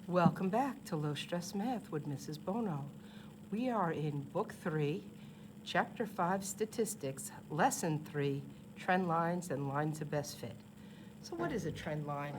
Welcome back to Low Stress Math with Mrs. Bono. We are in Book 3, Chapter 5, Statistics, Lesson 3, Trend Lines and Lines of Best Fit. So what is a trend line?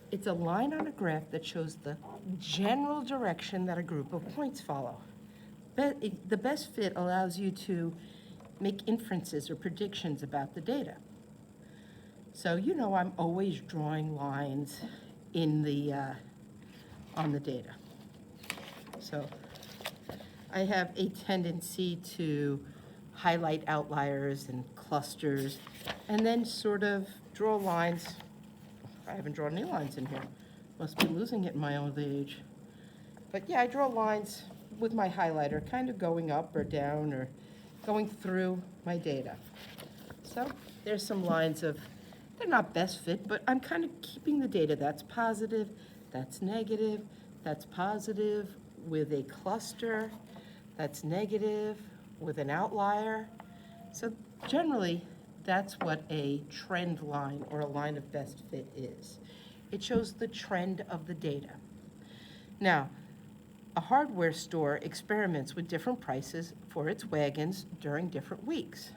It's a line on a graph that shows the general direction that a group of points follow. The best fit allows you to make inferences or predictions about the data. So you know I'm always drawing lines in on the data. So I have a tendency to highlight outliers and clusters and then sort of draw lines. I haven't drawn any lines in here. Must be losing it in my old age. But yeah, I draw lines with my highlighter, kind of going up or down or going through my data. So there's some lines of, they're not best fit, but I'm kind of keeping the data. That's positive, that's negative, that's positive with a cluster, that's negative with an outlier. So generally, that's what a trend line or a line of best fit is. It shows the trend of the data. Now, a hardware store experiments with different prices for its wagons during different weeks.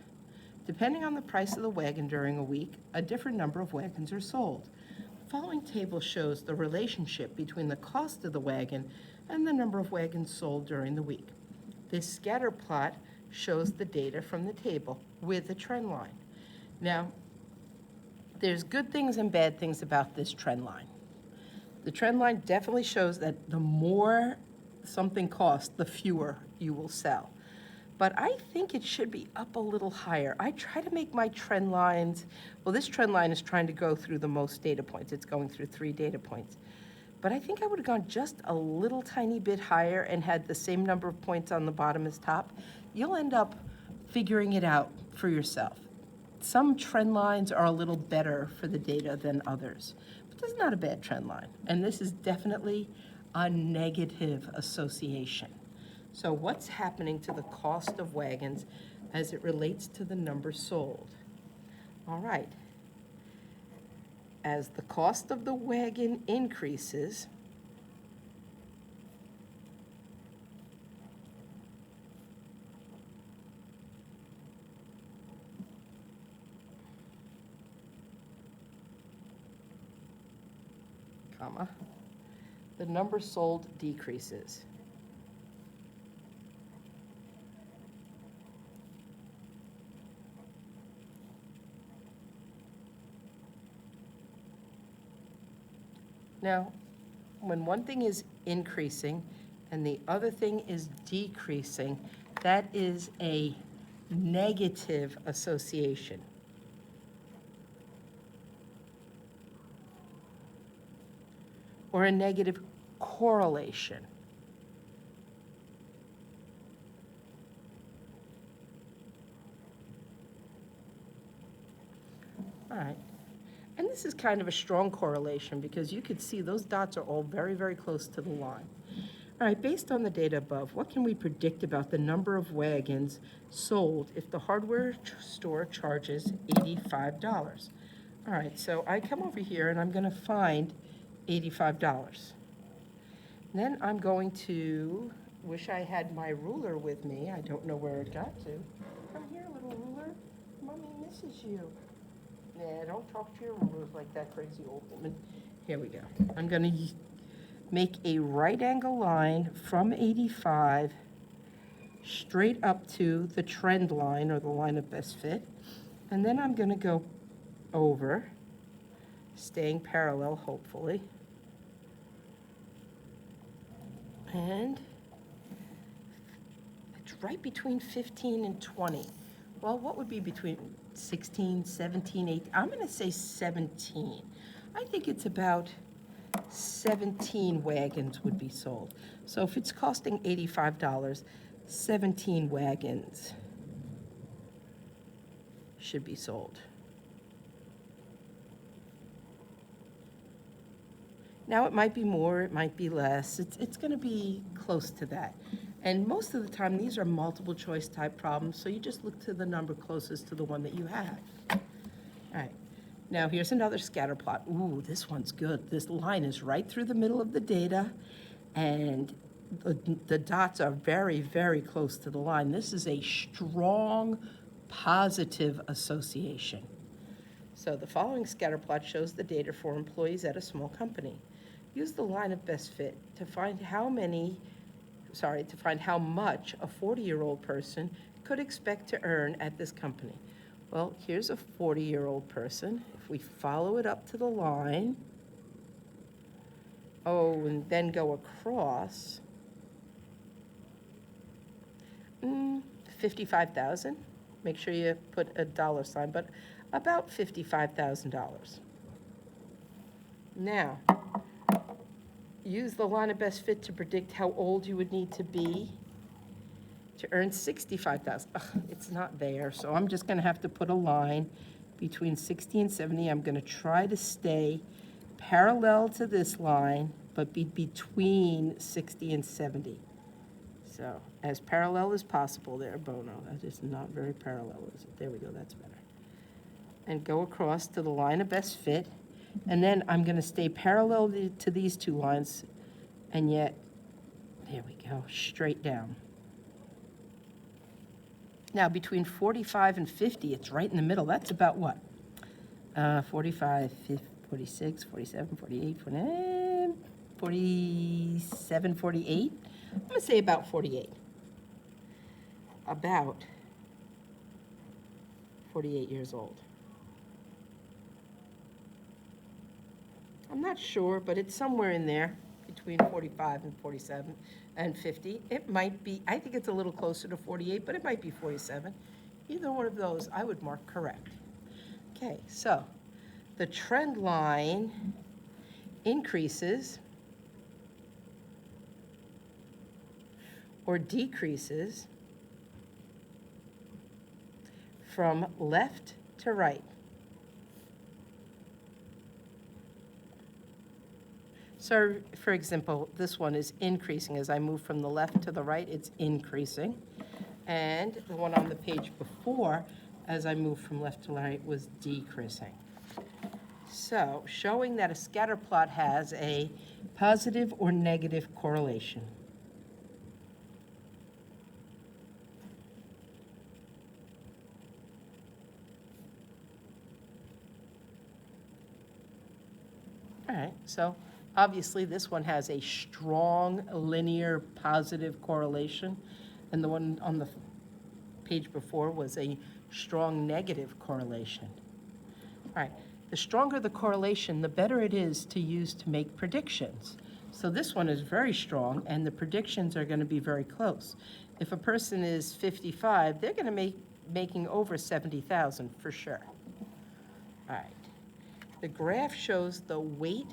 Depending on the price of the wagon during a week, a different number of wagons are sold. The following table shows the relationship between the cost of the wagon and the number of wagons sold during the week. This scatter plot shows the data from the table with a trend line. Now, there's good things and bad things about this trend line. The trend line definitely shows that the more something costs, the fewer you will sell. But I think it should be up a little higher. I try to make my trend lines, well, this trend line is trying to go through the most data points. It's going through 3 data points. But I think I would have gone just a little tiny bit higher and had the same number of points on the bottom as top. You'll end up figuring it out for yourself. Some trend lines are a little better for the data than others, but this is not a bad trend line. And this is definitely a negative association. So what's happening to the cost of wagons as it relates to the number sold? All right. As the cost of the wagon increases, comma, the number sold decreases. Now, when one thing is increasing and the other thing is decreasing, that is a negative association. Or a negative correlation. All right. And this is kind of a strong correlation because you could see those dots are all very, very close to the line. All right, based on the data above, what can we predict about the number of wagons sold if the hardware store charges $85? All right, so I come over here and I'm going to find $85. Then I'm going to, wish I had my ruler with me. I don't know where it got to. Come here, little ruler. Mommy misses you. Nah, don't talk to your rulers like that, crazy old woman. Here we go. I'm going to make a right angle line from 85 straight up to the trend line or the line of best fit. And then I'm going to go over, staying parallel, hopefully. And it's right between 15 and 20. Well, what would be between 16, 17, 18? I'm going to say 17. I think it's about 17 wagons would be sold. So if it's costing $85, 17 wagons should be sold. Now, it might be more, it might be less. It's going to be close to that. And most of the time, these are multiple choice type problems, so you just look to the number closest to the one that you have. All right. Now here's another scatter plot. Ooh, this one's good. This line is right through the middle of the data, and the dots are very, very close to the line. This is a strong positive association. So the following scatter plot shows the data for employees at a small company. Use the line of best fit to find how much a 40-year-old person could expect to earn at this company. Well, here's a 40-year-old person. If we follow it up to the line, and then go across, 55,000. Make sure you put a dollar sign, but about $55,000. Now, use the line of best fit to predict how old you would need to be to earn $65,000. It's not there, so I'm just gonna have to put a line between 60 and 70. I'm gonna try to stay parallel to this line, but be between 60 and 70. So as parallel as possible there, Bono. That is not very parallel, is it? There we go, that's better. And go across to the line of best fit. And then I'm gonna stay parallel to these two lines, and yet, there we go, straight down. Now, between 45 and 50, it's right in the middle. That's about what? 45, 46, 47, 48, 47, 48. I'm going to say about 48. About 48 years old. I'm not sure, but it's somewhere in there between 45 and 47 and 50. It might be, I think it's a little closer to 48, but it might be 47. Either one of those I would mark correct. Okay, so the trend line increases or decreases from left to right. So, for example, this one is increasing. As I move from the left to the right, it's increasing. And the one on the page before, as I move from left to right, was decreasing. So, showing that a scatter plot has a positive or negative correlation. All right, so obviously this one has a strong linear positive correlation, and the one on the page before was a strong negative correlation. All right, the stronger the correlation, the better it is to use to make predictions. So this one is very strong, and the predictions are going to be very close. If a person is 55, they're going to be making over 70,000 for sure. All right. The graph shows the weight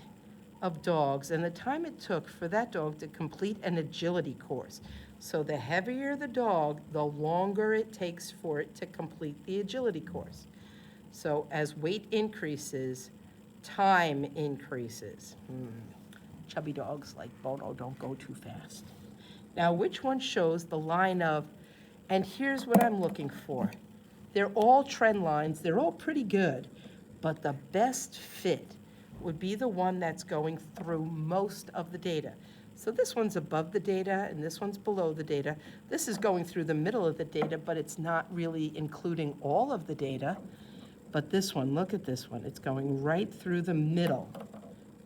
of dogs and the time it took for that dog to complete an agility course. So the heavier the dog, the longer it takes for it to complete the agility course. So as weight increases, time increases. Chubby dogs like Bono don't go too fast. Now, which one shows the line of, and here's what I'm looking for. They're all trend lines, they're all pretty good, but the best fit would be the one that's going through most of the data. So this one's above the data, and this one's below the data. This is going through the middle of the data, but it's not really including all of the data. But this one, look at this one. It's going right through the middle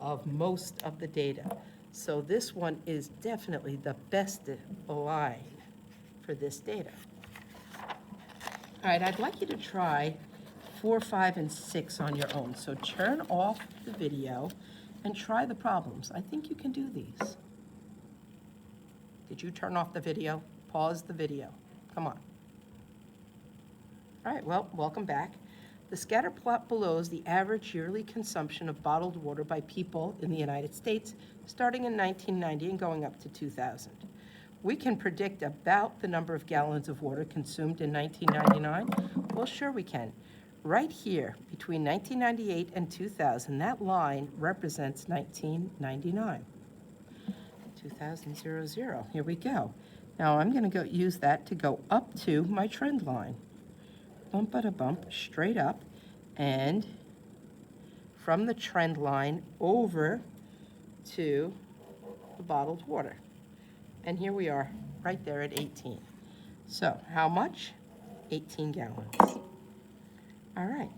of most of the data. So this one is definitely the best line for this data. All right, I'd like you to try 4, 5, and 6 on your own. So turn off the video and try the problems. I think you can do these. Did you turn off the video? Pause the video. Come on. All right, well, welcome back. The scatter plot below is the average yearly consumption of bottled water by people in the United States starting in 1990 and going up to 2000. We can predict about the number of gallons of water consumed in 1999. Well, sure we can. Right here, between 1998 and 2000, that line represents 1999. 2000. Here we go. Now I'm going to use that to go up to my trend line. Bump-a-da-bump, straight up, and from the trend line over to the bottled water. And here we are, right there at 18. So how much? 18 gallons. All right.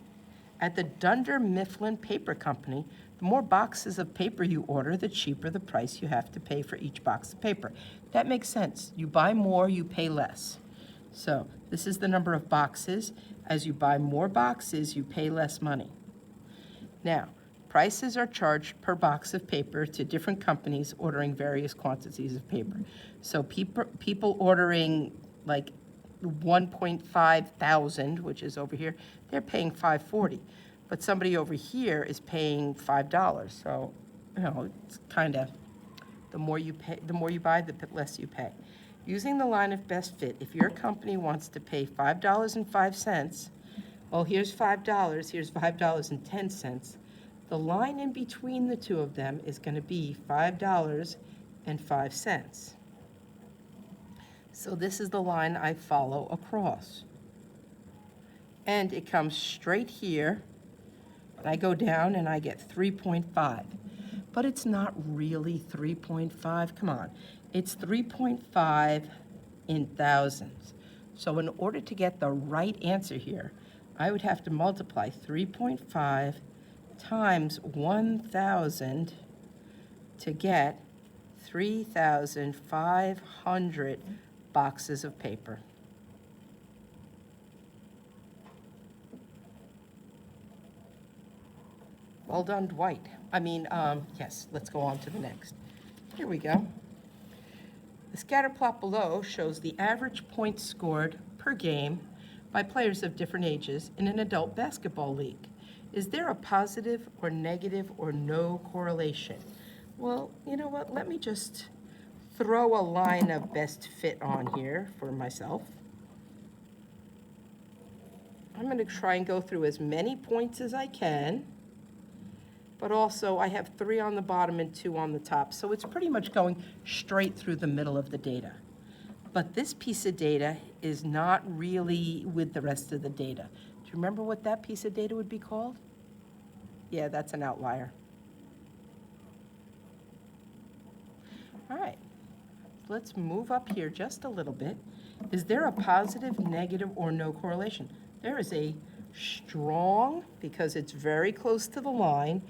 At the Dunder Mifflin Paper Company, the more boxes of paper you order, the cheaper the price you have to pay for each box of paper. That makes sense. You buy more, you pay less. So this is the number of boxes. As you buy more boxes, you pay less money. Now, prices are charged per box of paper to different companies ordering various quantities of paper. So people ordering like 1.5 thousand, which is over here, they're paying $5.40. But somebody over here is paying $5. So, you know, it's kind of, the more you pay, the more you buy, the less you pay. Using the line of best fit, if your company wants to pay $5.05, well, here's $5, here's $5.10. The line in between the two of them is going to be $5.05. So this is the line I follow across. And it comes straight here. I go down and I get 3.5. But it's not really 3.5. Come on. It's 3.5 in thousands. So in order to get the right answer here, I would have to multiply 3.5 times 1,000 to get 3,500 boxes of paper. Well done, Dwight. Yes, let's go on to the next. Here we go. The scatter plot below shows the average points scored per game by players of different ages in an adult basketball league. Is there a positive or negative or no correlation? Well, you know what? Let me just throw a line of best fit on here for myself. I'm going to try and go through as many points as I can, but also I have 3 on the bottom and 2 on the top, so it's pretty much going straight through the middle of the data. But this piece of data is not really with the rest of the data. Do you remember what that piece of data would be called? Yeah, that's an outlier. All right, let's move up here just a little bit. Is there a positive, negative, or no correlation? There is a strong, because it's very close to the line,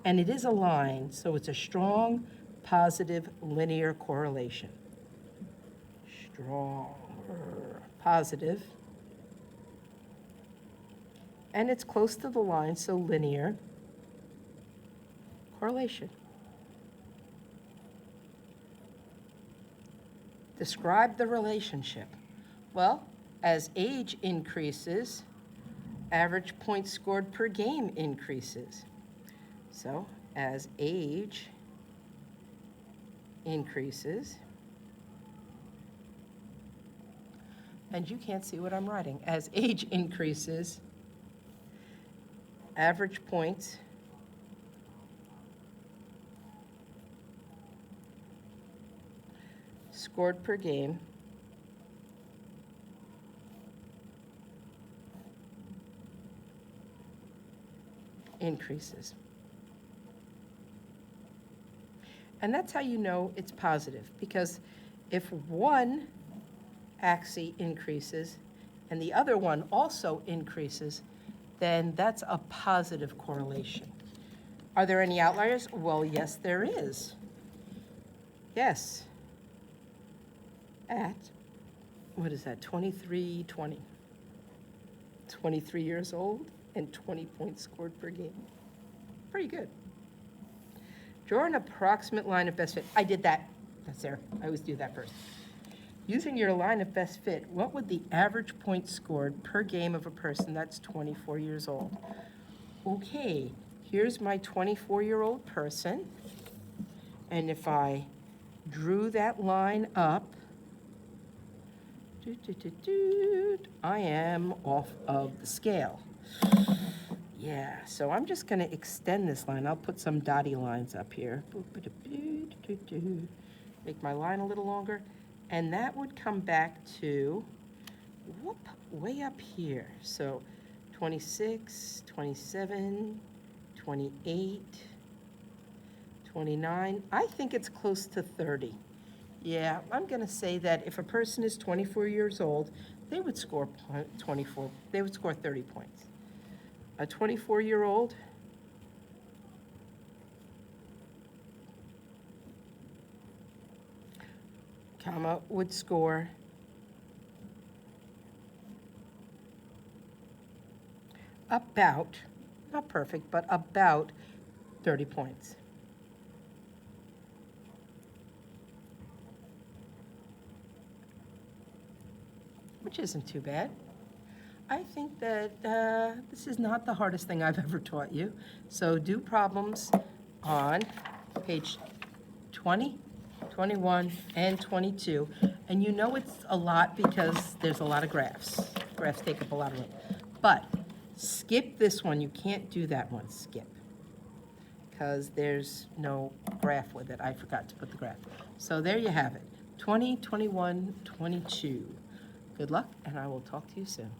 and it is a line, so it's a strong, positive, linear correlation. Strong, positive. And it's close to the line, so linear correlation. Describe the relationship. Well, as age increases, average points scored per game increases. So, as age increases, and you can't see what I'm writing, as age increases, average points scored per game increases. And that's how you know it's positive, because if one axis increases and the other one also increases, then that's a positive correlation. Are there any outliers? Well, yes, there is. Yes. At, what is that, 23 years old and 20 points scored per game. Pretty good. Draw an approximate line of best fit. I did that. That's there. I always do that first. Using your line of best fit, what would the average points scored per game of a person that's 24 years old? Okay, here's my 24-year-old person. And if I drew that line up, I am off of the scale. Yeah, so I'm just going to extend this line. I'll put some dotty lines up here. Make my line a little longer. And that would come back to, way up here. So 26, 27, 28, 29. I think it's close to 30. Yeah, I'm going to say that if a person is 24 years old, they would score 24, they would score 30 points. A 24-year-old, would score about, not perfect, but about 30 points. Which isn't too bad. I think that this is not the hardest thing I've ever taught you. So do problems on page 20, 21, and 22. And you know it's a lot because there's a lot of graphs. Graphs take up a lot of room. But skip this one. You can't do that one, skip. Because there's no graph with it. I forgot to put the graph. So there you have it. 20, 21, 22. Good luck, and I will talk to you soon.